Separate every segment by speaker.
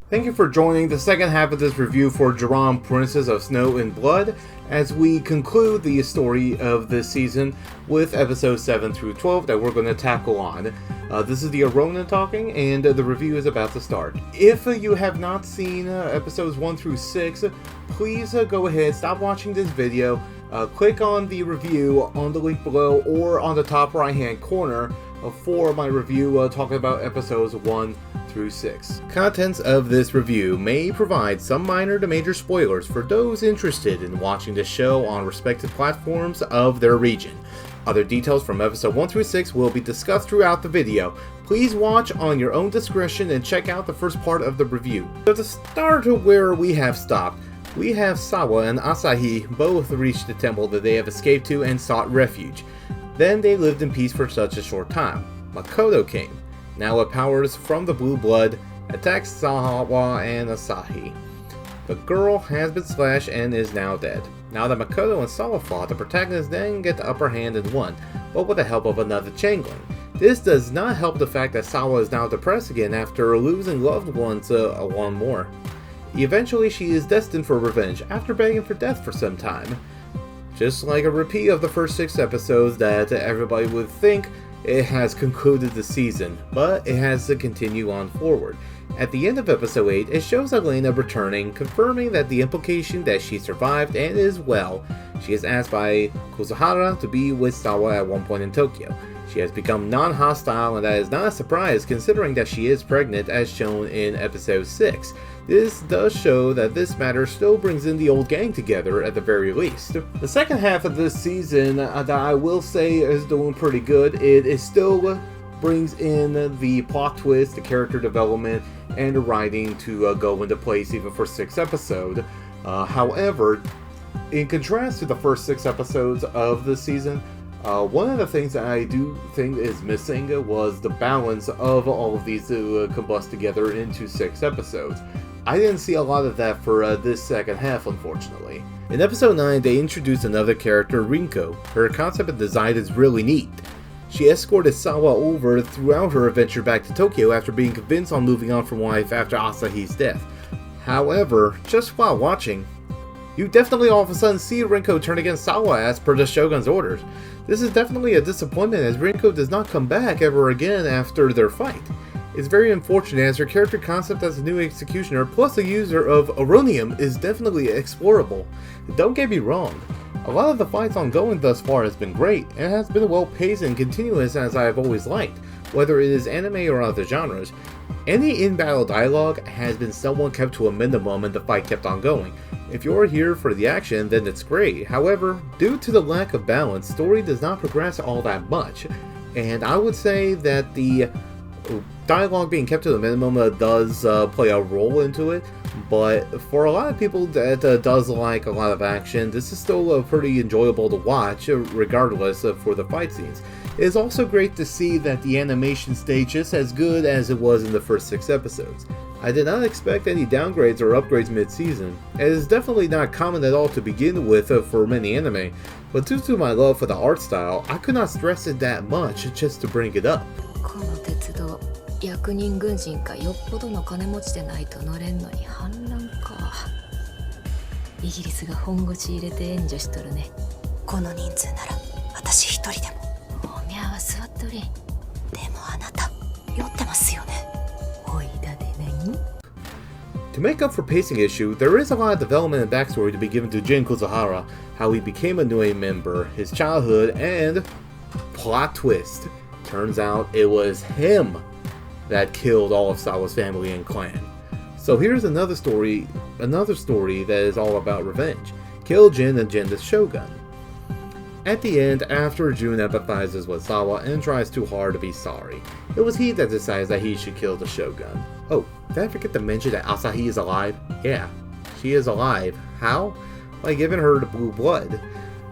Speaker 1: Thank you for joining the second half of this review for Joran, Princess of Snow and Blood, as we conclude the story of this season with episodes 7 through 12 that we're going to tackle on. This is the Ronan talking, and the review is about to start. If you have not seen episodes 1 through 6, please go ahead, stop watching this video, click on the review on the link below or on the top right hand corner for my review talking about episodes 1 through 6. Contents of this review may provide some minor to major spoilers for those interested in watching the show on respective platforms of their region. Other details from episode 1 through 6 will be discussed throughout the video. Please watch on your own discretion and check out the first part of the review. So to start where we have stopped, we have Sawa and Asahi both reached the temple that they have escaped to and sought refuge. Then they lived in peace for such a short time. Makoto came, now with powers from the blue blood, attacks Sawa and Asahi. The girl has been slashed and is now dead. Now that Makoto and Sawa fought, the protagonists then get the upper hand and won, but with the help of another changeling. This does not help the fact that Sawa is now depressed again after losing loved ones one more. Eventually she is destined for revenge after begging for death for some time. Just like a repeat of the first 6 episodes that everybody would think it has concluded the season, but it has to continue on forward. At the end of episode 8, it shows Elena returning, confirming that the implication that she survived and is well. She is asked by Kuzuhara to be with Sawa at one point in Tokyo. She has become non-hostile, and that is not a surprise considering that she is pregnant as shown in episode 6. This does show that this matter still brings in the old gang together at the very least. The second half of this season that I will say is doing pretty good. It still brings in the plot twist, the character development, and the writing to go into place even for 6 episodes. However, in contrast to the first 6 episodes of the season, one of the things that I do think is missing was the balance of all of these to combust together into 6 episodes. I didn't see a lot of that for this second half, unfortunately. In episode 9, they introduced another character, Rinko. Her concept and design is really neat. She escorted Sawa over throughout her adventure back to Tokyo after being convinced on moving on from life after Asahi's death. However, just while watching, you definitely all of a sudden see Rinko turn against Sawa as per the Shogun's orders. This is definitely a disappointment as Rinko does not come back ever again after their fight. It's very unfortunate as her character concept as a new executioner plus a user of Aronium is definitely explorable. Don't get me wrong, a lot of the fights ongoing thus far has been great and has been well paced and continuous as I have always liked, whether it is anime or other genres. Any in-battle dialogue has been somewhat kept to a minimum and the fight kept on going. If you're here for the action, then it's great. However, due to the lack of balance, story does not progress all that much, and I would say that the dialogue being kept to the minimum does play a role into it, but for a lot of people that does like a lot of action, this is still pretty enjoyable to watch regardless for the fight scenes. It is also great to see that the animation stayed just as good as it was in the first 6 episodes. I did not expect any downgrades or upgrades mid-season. It is definitely not common at all to begin with for many anime, but due to my love for the art style, I could not stress it that much just to bring it up.
Speaker 2: 役人軍人かよっぽどの金持ちでないと乗れんのに反乱か。イギリスが本腰入れて援助しとるね。この人数なら私一人でも。おみゃは座っとり。でもあなた酔ってますよね。おいだでね。
Speaker 1: To make up for pacing issue, there is a lot of development and backstory to be given to Jin Kuzuhara, how he became a Nui member, his childhood, and plot twist. Turns out it was him that killed all of Sawa's family and clan. So here's another story that is all about revenge. Kill Jin and Jin the Shogun. At the end, after Jun empathizes with Sawa and tries too hard to be sorry, it was he that decides that he should kill the Shogun. Oh, did I forget to mention that Asahi is alive? Yeah, she is alive. How? By giving her the blue blood.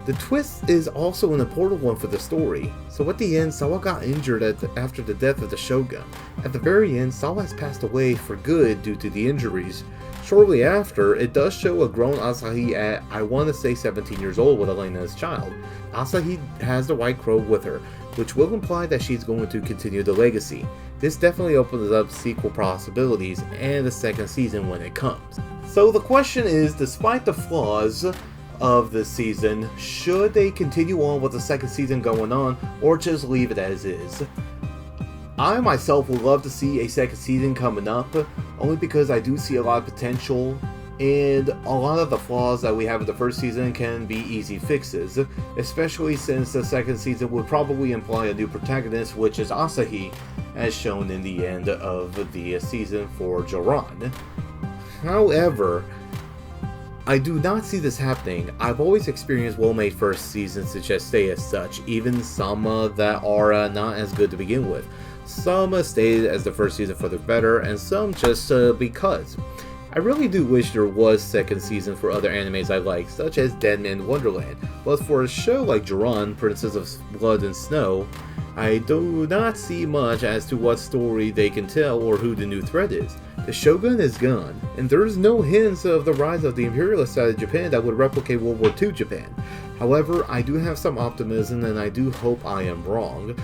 Speaker 1: The twist is also an important one for the story. So at the end, Sawa got injured after the death of the Shogun. At the very end, Sawa has passed away for good due to the injuries. Shortly after, it does show a grown Asahi at, I want to say 17 years old with Elena as child. Asahi has the White Crow with her, which will imply that she's going to continue the legacy. This definitely opens up sequel possibilities and a second season when it comes. So the question is, despite the flaws of this season, should they continue on with the second season going on, or just leave it as is? I myself would love to see a second season coming up, only because I do see a lot of potential, and a lot of the flaws that we have in the first season can be easy fixes, especially since the second season would probably imply a new protagonist, which is Asahi, as shown in the end of the season for Joran. However, I do not see this happening. I've always experienced well-made first seasons to just stay as such, even some that are not as good to begin with. Some stayed as the first season for the better, and some just because. I really do wish there was second season for other animes I like, such as Dead Man Wonderland, but for a show like Joran, Princess of Blood and Snow, I do not see much as to what story they can tell or who the new threat is. The Shogun is gone, and there is no hints of the rise of the imperialist side of Japan that would replicate World War II Japan. However, I do have some optimism, and I do hope I am wrong.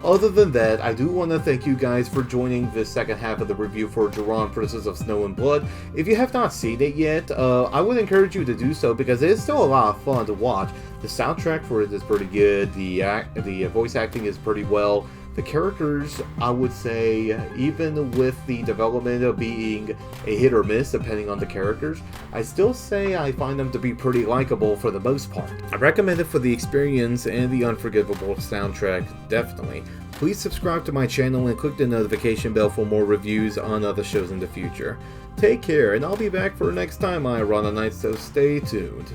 Speaker 1: Other than that, I do want to thank you guys for joining this second half of the review for Joran, Princess of Snow and Blood. If you have not seen it yet, I would encourage you to do so because it is still a lot of fun to watch. The soundtrack for it is pretty good, the voice acting is pretty well. The characters, I would say, even with the development of being a hit or miss depending on the characters, I still say I find them to be pretty likable for the most part. I recommend it for the experience and the unforgivable soundtrack, definitely. Please subscribe to my channel and click the notification bell for more reviews on other shows in the future. Take care, and I'll be back for next time I run a night, so stay tuned.